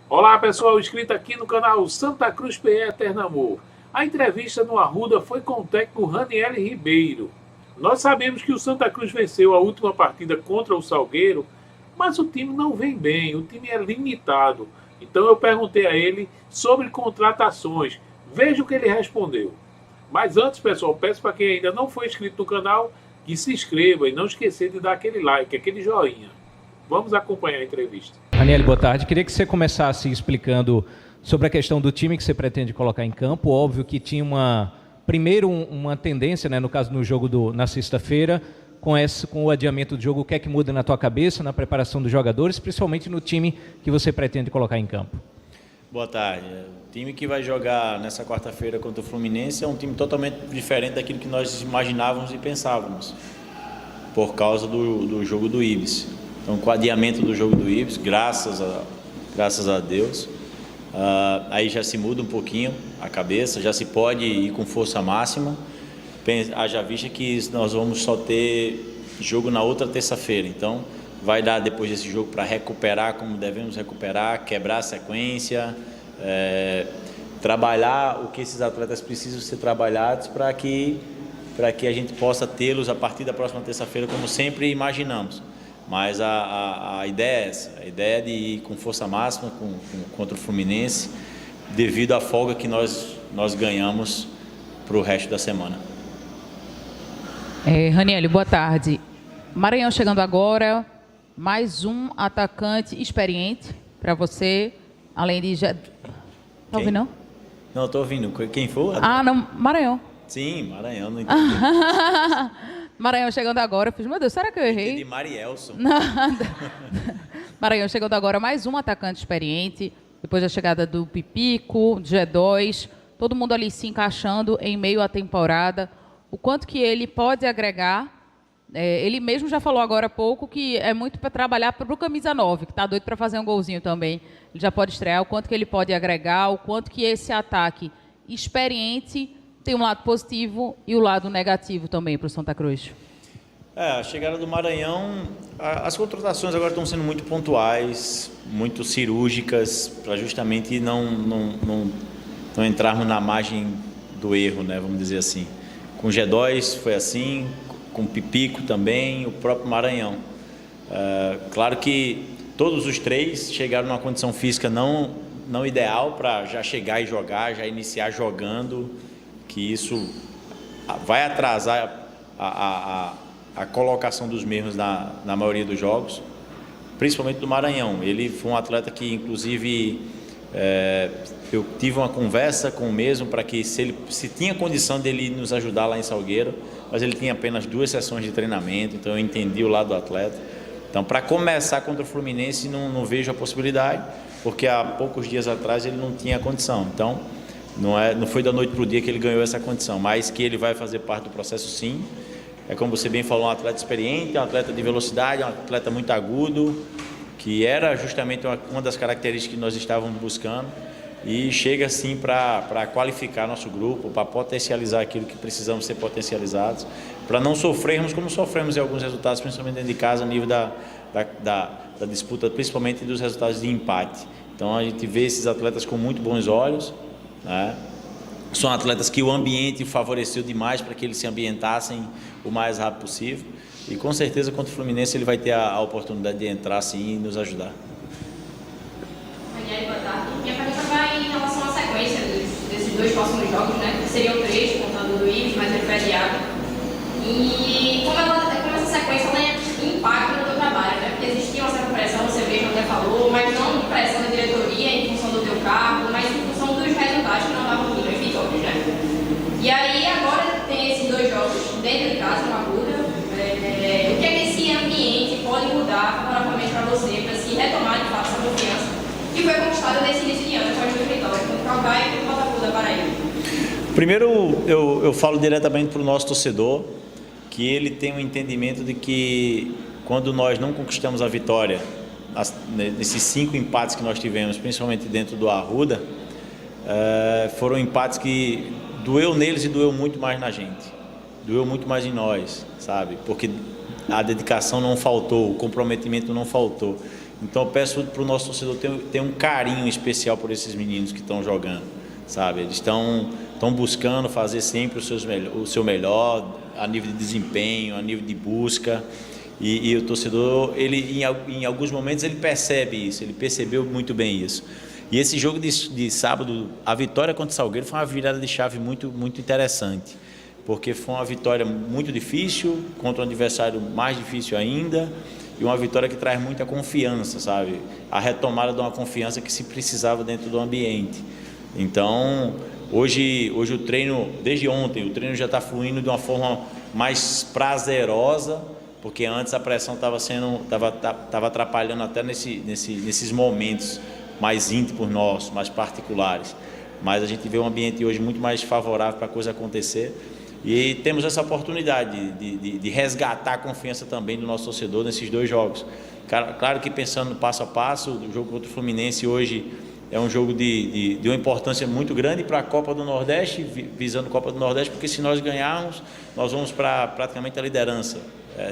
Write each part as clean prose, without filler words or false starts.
Olá pessoal, inscrito aqui no canal Santa Cruz PE Eterno Amor. A entrevista no Arruda foi com o técnico Raniel Ribeiro. Nós sabemos que o Santa Cruz venceu a última partida contra o Salgueiro, mas o time não vem bem, o time é limitado. Então eu perguntei a ele sobre contratações. Veja o que ele respondeu. Mas antes, pessoal, peço para quem ainda não foi inscrito no canal que se inscreva e não esquecer de dar aquele like, aquele joinha. Vamos acompanhar a entrevista. Raniel, boa tarde. Queria que você começasse explicando sobre a questão do time que você pretende colocar em campo. Óbvio que tinha uma tendência, né, no caso no jogo na sexta-feira, com o adiamento do jogo, o que é que muda na tua cabeça, na preparação dos jogadores, principalmente no time que você pretende colocar em campo? Boa tarde. O time que vai jogar nessa quarta-feira contra o Fluminense é um time totalmente diferente daquilo que nós imaginávamos e pensávamos, por causa do jogo do Ibis. Então, com o adiamento do jogo do Ibis, graças a Deus, aí já se muda um pouquinho a cabeça, já se pode ir com força máxima. Haja vista que nós vamos só ter jogo na outra terça-feira, então vai dar depois desse jogo para recuperar como devemos recuperar, quebrar a sequência, trabalhar o que esses atletas precisam ser trabalhados para que a gente possa tê-los a partir da próxima terça-feira, como sempre imaginamos. Mas a ideia é essa, a ideia é de ir com força máxima contra o Fluminense, devido à folga que nós ganhamos para o resto da semana. Raniel, boa tarde. Maranhão chegando agora, mais um atacante experiente para você, além de... Tá ouvindo, não? Não, estou ouvindo. Quem for? Não, Maranhão. Sim, Maranhão, não entendi. Maranhão chegando agora, eu fiz, meu Deus, será que eu errei? Entendi Marielson. Nada. Maranhão chegando agora, mais um atacante experiente, depois da chegada do Pipico, do G2, todo mundo ali se encaixando em meio à temporada. O quanto que ele pode agregar, ele mesmo já falou agora há pouco que é muito para trabalhar para o camisa 9, que está doido para fazer um golzinho também. Ele já pode estrear, o quanto que ele pode agregar, o quanto que esse ataque experiente tem um lado positivo e o lado negativo também para o Santa Cruz. A chegada do Maranhão, as contratações agora estão sendo muito pontuais, muito cirúrgicas, para justamente não entrarmos na margem do erro, né, vamos dizer assim. Com o G2 foi assim, com o Pipico também, o próprio Maranhão. Claro que todos os três chegaram numa condição física não ideal para já chegar e jogar, já iniciar jogando, que isso vai atrasar a colocação dos mesmos na maioria dos jogos, principalmente do Maranhão. Ele foi um atleta que, inclusive, eu tive uma conversa com o mesmo para que se tinha condição dele nos ajudar lá em Salgueiro, mas ele tinha apenas 2 sessões de treinamento, então eu entendi o lado do atleta. Então, para começar contra o Fluminense, não vejo a possibilidade, porque há poucos dias atrás ele não tinha condição. Então, não foi da noite para o dia que ele ganhou essa condição, mas que ele vai fazer parte do processo, sim. É como você bem falou, um atleta experiente, um atleta de velocidade, um atleta muito agudo, que era justamente uma das características que nós estávamos buscando, e chega sim para qualificar nosso grupo, para potencializar aquilo que precisamos ser potencializados, para não sofrermos como sofremos em alguns resultados, principalmente dentro de casa, a nível da disputa, principalmente dos resultados de empate. Então a gente vê esses atletas com muito bons olhos, né? São atletas que o ambiente favoreceu demais para que eles se ambientassem o mais rápido possível, e com certeza contra o Fluminense ele vai ter a oportunidade de entrar sim e nos ajudar. Daniel, boa tarde. Minha pergunta vai em relação à sequência desses 2 próximos jogos, né? Que seriam 3, contando do Ibis, mas ele foi adiado. E como essa sequência impacta no teu trabalho, né? Porque existia uma certa pressão, você mesmo até falou, mas não de pressão da diretoria em função do teu cargo, mas em função dos resultados que não estavam vindo, as vitórias, né? E aí agora tem esses 2 jogos dentro de casa, uma Arruda. O que é que esse ambiente pode mudar favoravelmente para você, para se retomar de fato essa confiança que foi conquistada nesse início de ano com as 2 vitórias, contra o Calcaia e contra o Botafogo da Paraíba? Primeiro, eu falo diretamente para o nosso torcedor, que ele tem um entendimento de que quando nós não conquistamos a vitória, nesses 5 empates que nós tivemos, principalmente dentro do Arruda, foram empates que doeu neles e doeu muito mais na gente, doeu muito mais em nós, sabe? Porque a dedicação não faltou, o comprometimento não faltou. Então eu peço para o nosso torcedor ter um carinho especial por esses meninos que estão jogando, sabe? Eles estão buscando fazer sempre o seu melhor, a nível de desempenho, a nível de busca, e o torcedor, ele em alguns momentos ele percebe isso, ele percebeu muito bem isso. E esse jogo de sábado, a vitória contra o Salgueiro foi uma virada de chave muito, muito interessante, porque foi uma vitória muito difícil, contra um adversário mais difícil ainda, e uma vitória que traz muita confiança, sabe? A retomada de uma confiança que se precisava dentro do ambiente. Então, hoje o treino, desde ontem, o treino já está fluindo de uma forma mais prazerosa, porque antes a pressão estava atrapalhando até nesses momentos mais íntimos nossos, mais particulares. Mas a gente vê um ambiente hoje muito mais favorável para a coisa acontecer. E temos essa oportunidade de resgatar a confiança também do nosso torcedor nesses 2 jogos. Claro que pensando passo a passo, o jogo contra o Fluminense hoje é um jogo de uma importância muito grande para a Copa do Nordeste, visando a Copa do Nordeste, porque se nós ganharmos, nós vamos para praticamente a liderança,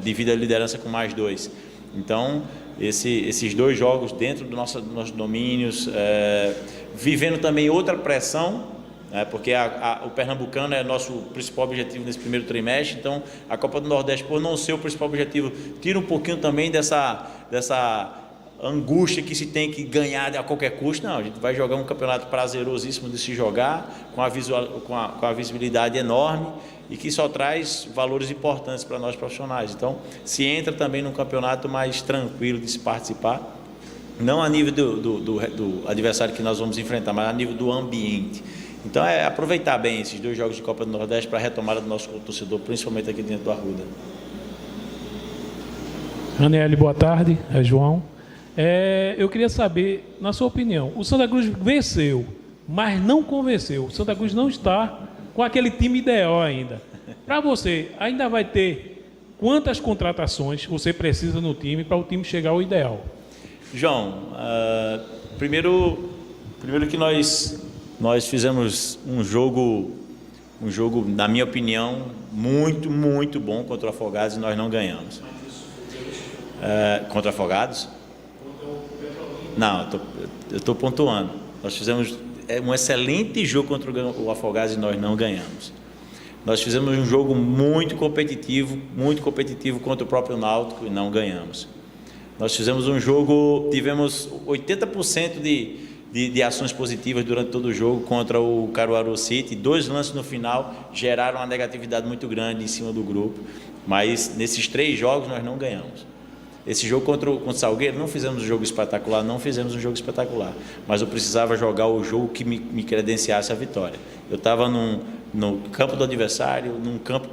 devido à liderança com mais 2. Então, esses 2 jogos dentro dos nossos domínios, vivendo também outra pressão, porque o Pernambucano é nosso principal objetivo nesse primeiro trimestre, então a Copa do Nordeste, por não ser o principal objetivo, tira um pouquinho também dessa angústia que se tem que ganhar a qualquer custo. Não, a gente vai jogar um campeonato prazerosíssimo de se jogar, com a visibilidade enorme e que só traz valores importantes para nós profissionais. Então, se entra também num campeonato mais tranquilo de se participar, não a nível do adversário que nós vamos enfrentar, mas a nível do ambiente. Então é aproveitar bem esses 2 jogos de Copa do Nordeste para a retomada do nosso torcedor, principalmente aqui dentro do Arruda. Raniel, boa tarde, é João. Eu queria saber, na sua opinião, o Santa Cruz venceu, mas não convenceu. O Santa Cruz não está com aquele time ideal ainda. Para você, ainda vai ter quantas contratações você precisa no time para o time chegar ao ideal? João, primeiro que nós fizemos um jogo, na minha opinião, muito, muito bom contra o Afogados e nós não ganhamos. Contra o Afogados? Não, eu estou pontuando. Nós fizemos um excelente jogo contra o Afogados e nós não ganhamos. Nós fizemos um jogo muito competitivo contra o próprio Náutico e não ganhamos. Nós fizemos um jogo, tivemos 80% de ações positivas durante todo o jogo contra o Caruaru City. 2 lances no final geraram uma negatividade muito grande em cima do grupo, mas nesses 3 jogos nós não ganhamos. Esse jogo contra o Salgueiro, não fizemos um jogo espetacular, mas eu precisava jogar o jogo que me credenciasse a vitória. Eu estava no campo do adversário, num campo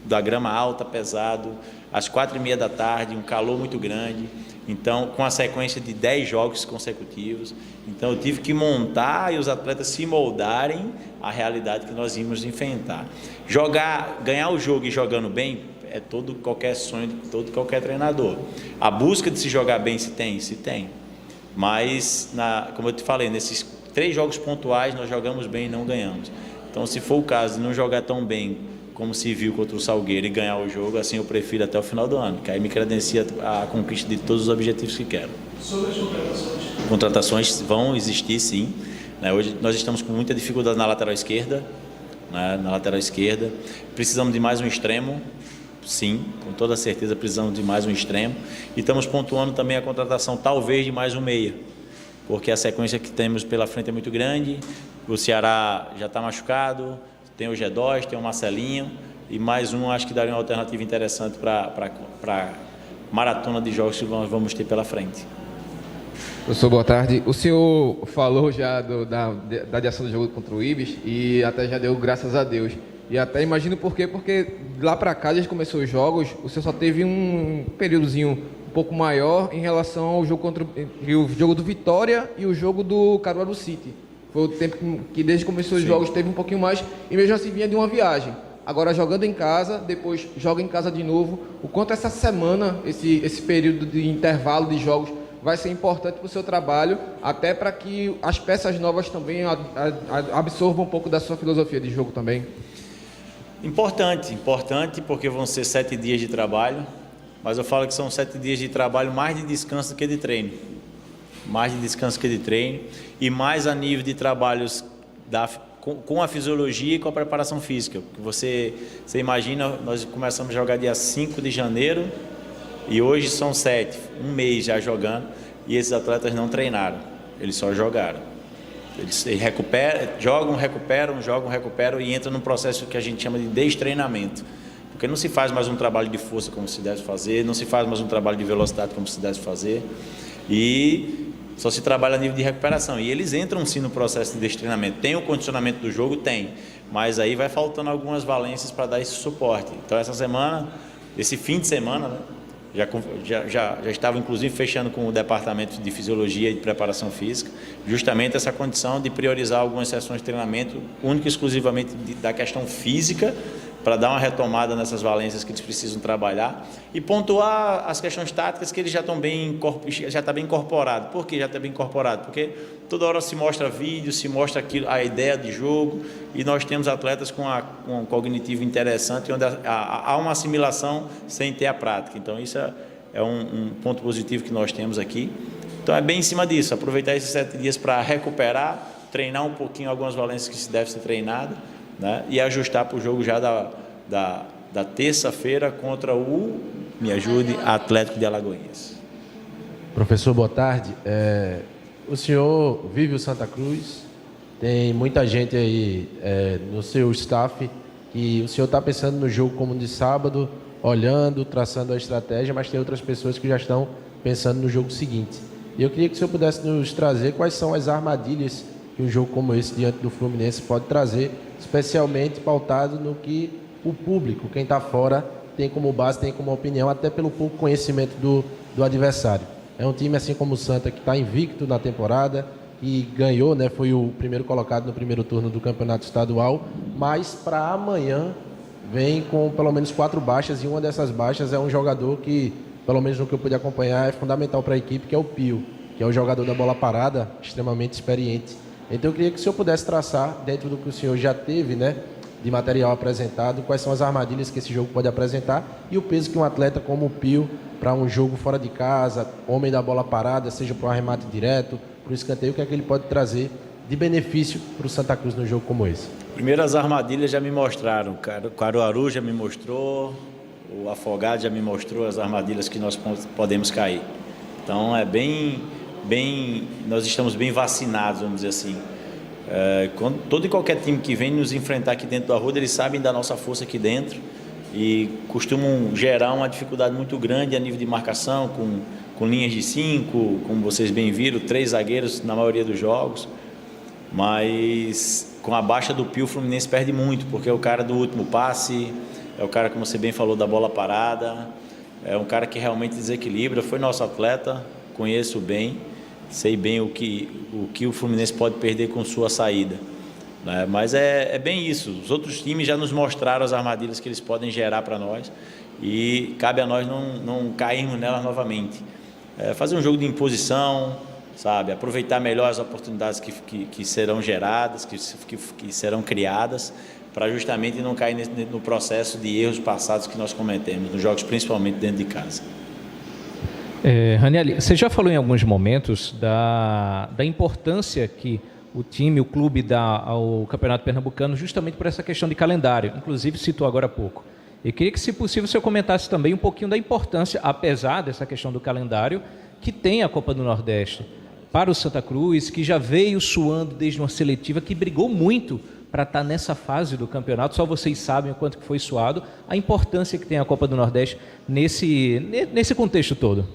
da grama alta, pesado, às 4h30 da tarde, um calor muito grande, então com a sequência de 10 jogos consecutivos, então eu tive que montar e os atletas se moldarem à realidade que nós íamos enfrentar. Ganhar o jogo e jogando bem é qualquer sonho de qualquer treinador. A busca de se jogar bem se tem, mas como eu te falei, nesses 3 jogos pontuais nós jogamos bem e não ganhamos. Então, se for o caso de não jogar tão bem como se viu contra o Salgueiro e ganhar o jogo, assim eu prefiro até o final do ano, que aí me credencia a conquista de todos os objetivos que quero. Sobre as contratações? Contratações vão existir, sim. Hoje nós estamos com muita dificuldade na lateral esquerda, precisamos de mais um extremo, sim, com toda certeza precisamos de mais um extremo, e estamos pontuando também a contratação talvez de mais um meia, porque a sequência que temos pela frente é muito grande. O Ceará já está machucado, tem o G2, tem o Marcelinho, e mais um acho que daria uma alternativa interessante para a maratona de jogos que nós vamos ter pela frente. Professor, boa tarde. O senhor falou já da adiação do jogo contra o Ibis e até já deu graças a Deus. E até imagino por quê, porque lá para cá, desde que começou os jogos, o senhor só teve um períodozinho um pouco maior em relação ao jogo o jogo do Vitória e o jogo do Caruaru City. Foi o tempo que desde que começou os jogos teve um pouquinho mais e mesmo assim vinha de uma viagem. Agora jogando em casa, depois joga em casa de novo. O quanto essa semana, esse período de intervalo de jogos vai ser importante para o seu trabalho, até para que as peças novas também absorvam um pouco da sua filosofia de jogo também? Importante, porque vão ser 7 dias de trabalho, mas eu falo que são 7 dias de trabalho, mais de descanso do que de treino. Mais de descanso que de treino e mais a nível de trabalhos com a fisiologia e com a preparação física. Você imagina, nós começamos a jogar dia 5 de janeiro e hoje são 7, um mês já jogando, e esses atletas não treinaram, eles só jogaram. Eles jogam, recuperam e entram num processo que a gente chama de destreinamento. Porque não se faz mais um trabalho de força como se deve fazer, não se faz mais um trabalho de velocidade como se deve fazer, e só se trabalha a nível de recuperação. E eles entram sim no processo de destreinamento. Tem o condicionamento do jogo? Tem. Mas aí vai faltando algumas valências para dar esse suporte. Então essa semana, esse fim de semana, né, já estava inclusive fechando com o departamento de fisiologia e de preparação física, justamente essa condição de priorizar algumas sessões de treinamento, única e exclusivamente da questão física, para dar uma retomada nessas valências que eles precisam trabalhar e pontuar as questões táticas que eles já está bem incorporado. Por que já está bem incorporado? Porque toda hora se mostra vídeo, se mostra a ideia de jogo, e nós temos atletas com um cognitivo interessante, onde há uma assimilação sem ter a prática. Então isso é um ponto positivo que nós temos aqui. Então é bem em cima disso, aproveitar esses 7 dias para recuperar, treinar um pouquinho algumas valências que se deve ser treinada, né? E ajustar para o jogo já da terça-feira contra o, me ajude, Atlético de Alagoinhas. Professor, boa tarde. O senhor vive o Santa Cruz, tem muita gente aí no seu staff, e o senhor está pensando no jogo como de sábado, olhando, traçando a estratégia, mas tem outras pessoas que já estão pensando no jogo seguinte. E eu queria que o senhor pudesse nos trazer quais são as armadilhas que um jogo como esse diante do Fluminense pode trazer, especialmente pautado no que o público, quem está fora, tem como base, tem como opinião, até pelo pouco conhecimento do adversário. É um time, assim como o Santa, que está invicto na temporada e ganhou, né, foi o primeiro colocado no primeiro turno do Campeonato Estadual, mas para amanhã vem com pelo menos 4 baixas, e uma dessas baixas é um jogador que, pelo menos no que eu pude acompanhar, é fundamental para a equipe, que é o Pio, que é o jogador da bola parada, extremamente experiente. Então eu queria que o senhor pudesse traçar, dentro do que o senhor já teve, né, de material apresentado, quais são as armadilhas que esse jogo pode apresentar e o peso que um atleta como o Pio, para um jogo fora de casa, homem da bola parada, seja para um arremate direto, para o escanteio, o que é que ele pode trazer de benefício para o Santa Cruz num jogo como esse? Primeiro, as armadilhas já me mostraram, o Caruaru já me mostrou, o Afogado já me mostrou as armadilhas que nós podemos cair. Então nós estamos bem vacinados, vamos dizer assim. Todo e qualquer time que vem nos enfrentar aqui dentro do Arruda, eles sabem da nossa força aqui dentro e costumam gerar uma dificuldade muito grande a nível de marcação, com linhas de 5, como vocês bem viram, 3 zagueiros na maioria dos jogos. Mas com a baixa do Pio, o Fluminense perde muito, porque é o cara do último passe, é o cara, como você bem falou, da bola parada, é um cara que realmente desequilibra, foi nosso atleta, conheço bem, sei bem o que o Fluminense pode perder com sua saída, né? Mas é bem isso, os outros times já nos mostraram as armadilhas que eles podem gerar para nós e cabe a nós não cairmos nelas novamente. Fazer um jogo de imposição, sabe? Aproveitar melhor as oportunidades que serão geradas, que serão criadas, para justamente não cair no processo de erros passados que nós cometemos, nos jogos principalmente dentro de casa. Ranieri, você já falou em alguns momentos da importância que o time, o clube dá ao Campeonato Pernambucano justamente por essa questão de calendário, inclusive citou agora há pouco. Eu queria que, se possível, o senhor comentasse também um pouquinho da importância, apesar dessa questão do calendário, que tem a Copa do Nordeste para o Santa Cruz, que já veio suando desde uma seletiva, que brigou muito para estar nessa fase do campeonato. Só vocês sabem o quanto que foi suado, a importância que tem a Copa do Nordeste nesse contexto todo.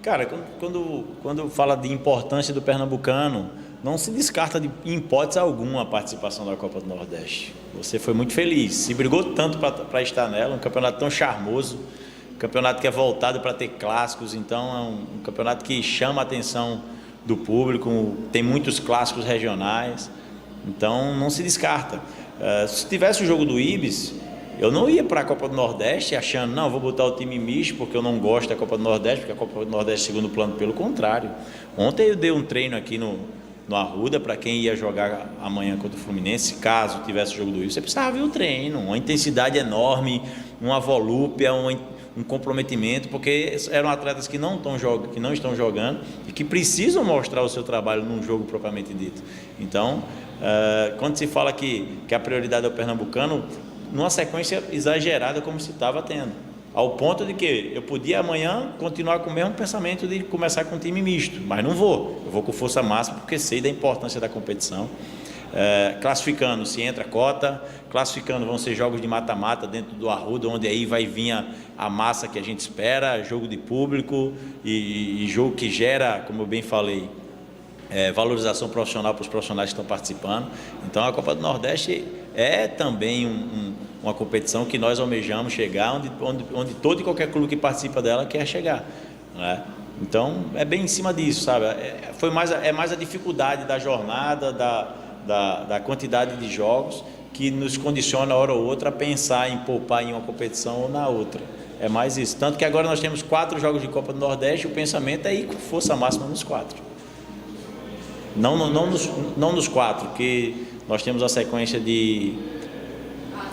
Cara, quando fala de importância do pernambucano, não se descarta em hipótese alguma a participação da Copa do Nordeste. Você foi muito feliz, se brigou tanto para estar nela, um campeonato tão charmoso, um campeonato que é voltado para ter clássicos, então é um campeonato que chama a atenção do público, tem muitos clássicos regionais, então não se descarta. Se tivesse o jogo do Ibis, eu não ia para a Copa do Nordeste achando, não, vou botar o time misto porque eu não gosto da Copa do Nordeste, porque a Copa do Nordeste é segundo plano, pelo contrário. Ontem eu dei um treino aqui no Arruda para quem ia jogar amanhã contra o Fluminense, caso tivesse o jogo do Ibis, você precisava ver o treino, uma intensidade enorme, uma volúpia, um um comprometimento, porque eram atletas que não estão jogando e que precisam mostrar o seu trabalho num jogo propriamente dito. Então, quando se fala que a prioridade é o pernambucano, numa sequência exagerada como se estava tendo, ao ponto de que eu podia amanhã continuar com o mesmo pensamento de começar com um time misto, mas não vou, eu vou com força máxima porque sei da importância da competição. Classificando, se entra cota, classificando vão ser jogos de mata-mata dentro do Arruda, onde aí vai vir a massa que a gente espera, jogo de público e jogo que gera, como eu bem falei, valorização profissional para os profissionais que estão participando. Então a Copa do Nordeste é também uma competição que nós almejamos chegar onde todo e qualquer clube que participa dela quer chegar, né? Então é bem em cima disso, sabe? É mais a dificuldade da jornada, da quantidade de jogos que nos condiciona, hora ou outra, a pensar em poupar em uma competição ou na outra. É mais isso. Tanto que agora nós temos 4 jogos de Copa do Nordeste, o pensamento é ir com força máxima nos 4. Não nos 4, que nós temos a sequência de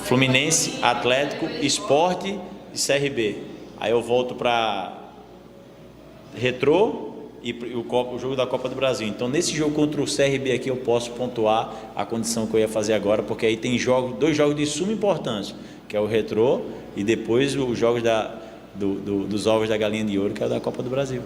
Fluminense, Atlético, Sport e CRB. Aí eu volto para Retrô e o jogo da Copa do Brasil. Então, nesse jogo contra o CRB aqui, eu posso pontuar a condição que eu ia fazer agora, porque aí tem 2 jogos de suma importância, que é o Retrô e depois os jogos dos ovos da galinha de ouro, que é o da Copa do Brasil.